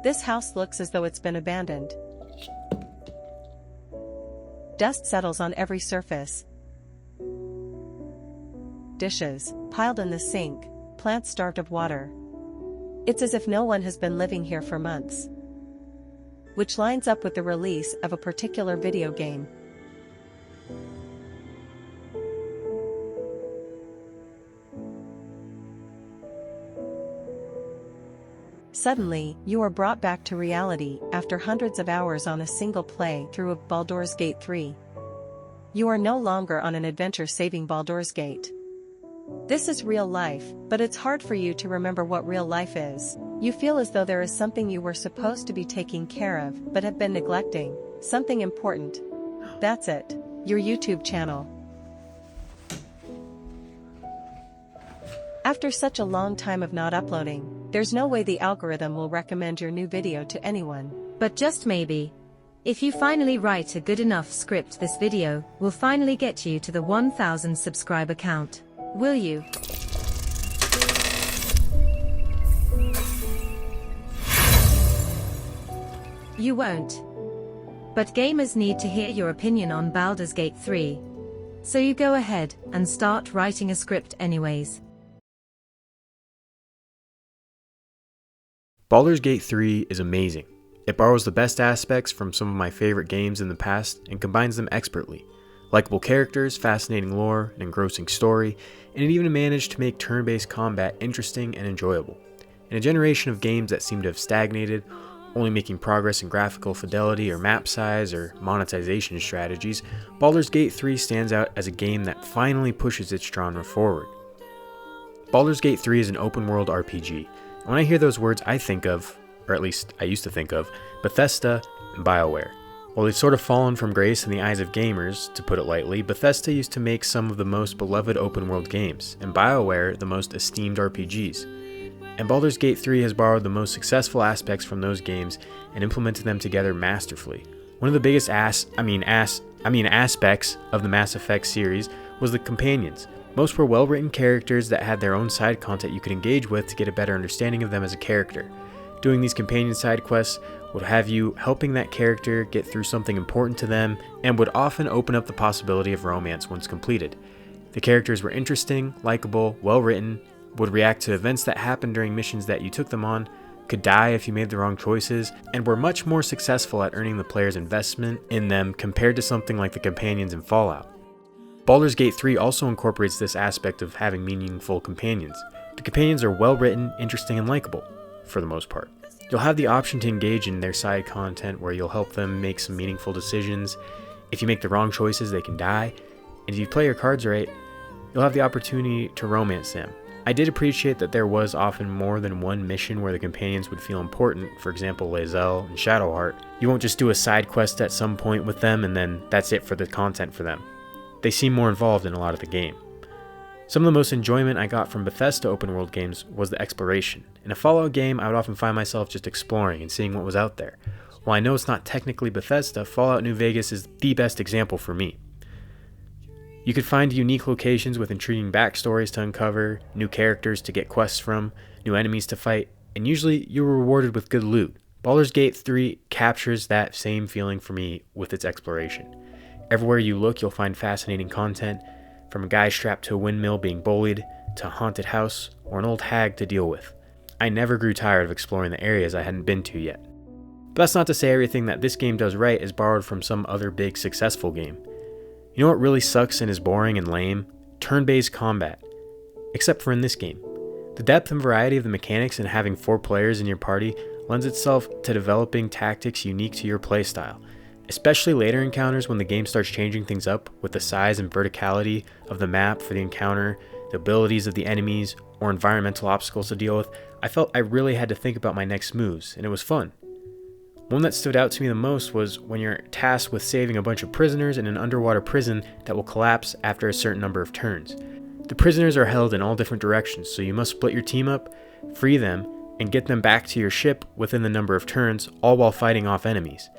This house looks as though it's been abandoned. Dust settles on every surface. Dishes, piled in the sink, plants starved of water. It's as if no one has been living here for months. Which lines up with the release of a particular video game. Suddenly, you are brought back to reality after hundreds of hours on a single play through of Baldur's Gate 3. You are no longer on an adventure saving Baldur's Gate. This is real life, but it's hard for you to remember what real life is. You feel as though there is something you were supposed to be taking care of but have been neglecting, something important. That's it, your YouTube channel. After such a long time of not uploading, there's no way the algorithm will recommend your new video to anyone. But just maybe, if you finally write a good enough script, this video will finally get you to the 1000 subscriber count. Will you? You won't. But gamers need to hear your opinion on Baldur's Gate 3. So you go ahead and start writing a script anyways. Baldur's Gate 3 is amazing. It borrows the best aspects from some of my favorite games in the past and combines them expertly. Likeable characters, fascinating lore, an engrossing story, and it even managed to make turn-based combat interesting and enjoyable. In a generation of games that seem to have stagnated, only making progress in graphical fidelity or map size or monetization strategies, Baldur's Gate 3 stands out as a game that finally pushes its genre forward. Baldur's Gate 3 is an open-world RPG. When I hear those words, I think of, or at least I used to think of, Bethesda and BioWare. While they've sort of fallen from grace in the eyes of gamers, to put it lightly, Bethesda used to make some of the most beloved open-world games, and BioWare the most esteemed RPGs. And Baldur's Gate 3 has borrowed the most successful aspects from those games and implemented them together masterfully. One of the biggest aspects of the Mass Effect series was the companions. Most were well-written characters that had their own side content you could engage with to get a better understanding of them as a character. Doing these companion side quests would have you helping that character get through something important to them and would often open up the possibility of romance once completed. The characters were interesting, likable, well-written, would react to events that happened during missions that you took them on, could die if you made the wrong choices, and were much more successful at earning the player's investment in them compared to something like the companions in Fallout. Baldur's Gate 3 also incorporates this aspect of having meaningful companions. The companions are well written, interesting, and likable, for the most part. You'll have the option to engage in their side content where you'll help them make some meaningful decisions. If you make the wrong choices, they can die, and if you play your cards right, you'll have the opportunity to romance them. I did appreciate that there was often more than one mission where the companions would feel important, for example Lae'zel and Shadowheart. You won't just do a side quest at some point with them and then that's it for the content for them. They seem more involved in a lot of the game. Some of the most enjoyment I got from Bethesda open world games was the exploration. In a Fallout game, I would often find myself just exploring and seeing what was out there. While I know it's not technically Bethesda, Fallout New Vegas is the best example for me. You could find unique locations with intriguing backstories to uncover, new characters to get quests from, new enemies to fight, and usually you were rewarded with good loot. Baldur's Gate 3 captures that same feeling for me with its exploration. Everywhere you look, you'll find fascinating content, from a guy strapped to a windmill being bullied, to a haunted house, or an old hag to deal with. I never grew tired of exploring the areas I hadn't been to yet. But that's not to say everything that this game does right is borrowed from some other big successful game. You know what really sucks and is boring and lame? Turn-based combat. Except for in this game. The depth and variety of the mechanics and having 4 players in your party lends itself to developing tactics unique to your playstyle. Especially later encounters when the game starts changing things up with the size and verticality of the map for the encounter, the abilities of the enemies, or environmental obstacles to deal with, I felt I really had to think about my next moves, and it was fun. One that stood out to me the most was when you're tasked with saving a bunch of prisoners in an underwater prison that will collapse after a certain number of turns. The prisoners are held in all different directions, so you must split your team up, free them, and get them back to your ship within the number of turns, all while fighting off enemies.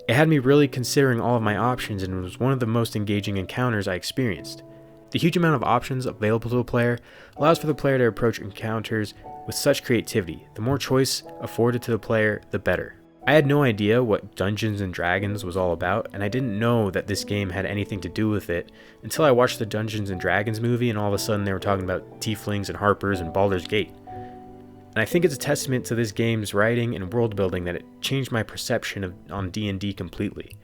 It had me really considering all of my options and it was one of the most engaging encounters I experienced. The huge amount of options available to a player allows for the player to approach encounters with such creativity. The more choice afforded to the player, the better. I had no idea what Dungeons and Dragons was all about, and I didn't know that this game had anything to do with it until I watched the Dungeons and Dragons movie, and all of a sudden they were talking about tieflings and harpers and Baldur's Gate. And I think it's a testament to this game's writing and world building that it changed my perception on D&D completely.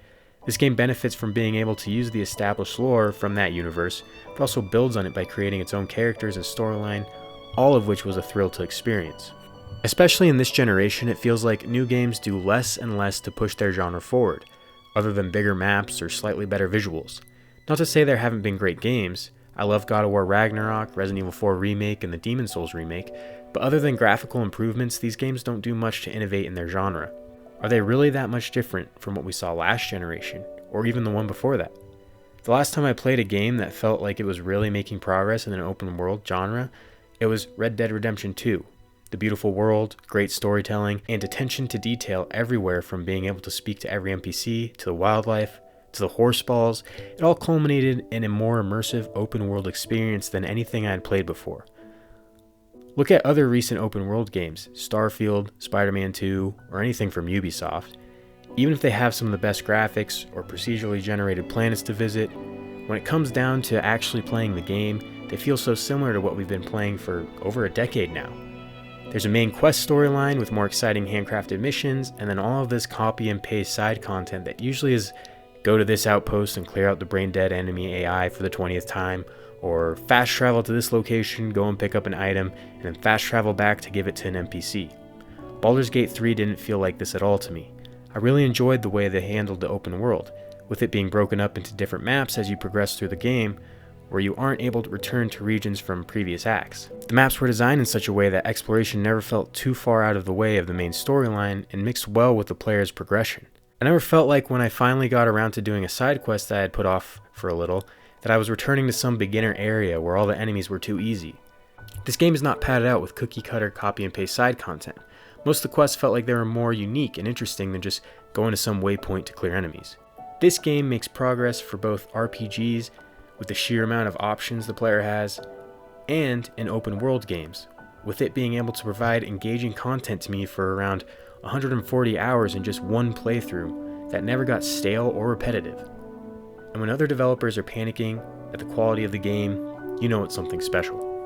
This game benefits from being able to use the established lore from that universe, but also builds on it by creating its own characters and storyline, all of which was a thrill to experience. Especially in this generation, it feels like new games do less and less to push their genre forward, other than bigger maps or slightly better visuals. Not to say there haven't been great games. I love God of War Ragnarok, Resident Evil 4 Remake, and the Demon's Souls remake, but other than graphical improvements, these games don't do much to innovate in their genre. Are they really that much different from what we saw last generation, or even the one before that? The last time I played a game that felt like it was really making progress in an open world genre, it was Red Dead Redemption 2. The beautiful world, great storytelling, and attention to detail everywhere, from being able to speak to every NPC, to the wildlife, to the horse balls, it all culminated in a more immersive open world experience than anything I had played before. Look at other recent open world games, Starfield, Spider-Man 2, or anything from Ubisoft. Even if they have some of the best graphics or procedurally generated planets to visit, when it comes down to actually playing the game, they feel so similar to what we've been playing for over a decade now. There's a main quest storyline with more exciting handcrafted missions, and then all of this copy and paste side content that usually is go to this outpost and clear out the brain dead enemy AI for the 20th time, or fast travel to this location, go and pick up an item, and then fast travel back to give it to an NPC. Baldur's Gate 3 didn't feel like this at all to me. I really enjoyed the way they handled the open world, with it being broken up into different maps as you progress through the game, where you aren't able to return to regions from previous acts. The maps were designed in such a way that exploration never felt too far out of the way of the main storyline and mixed well with the player's progression. I never felt like when I finally got around to doing a side quest that I had put off for a little, that I was returning to some beginner area where all the enemies were too easy. This game is not padded out with cookie cutter copy and paste side content. Most of the quests felt like they were more unique and interesting than just going to some waypoint to clear enemies. This game makes progress for both RPGs, with the sheer amount of options the player has, and in open world games, with it being able to provide engaging content to me for around 140 hours in just one playthrough that never got stale or repetitive. And when other developers are panicking at the quality of the game, you know it's something special.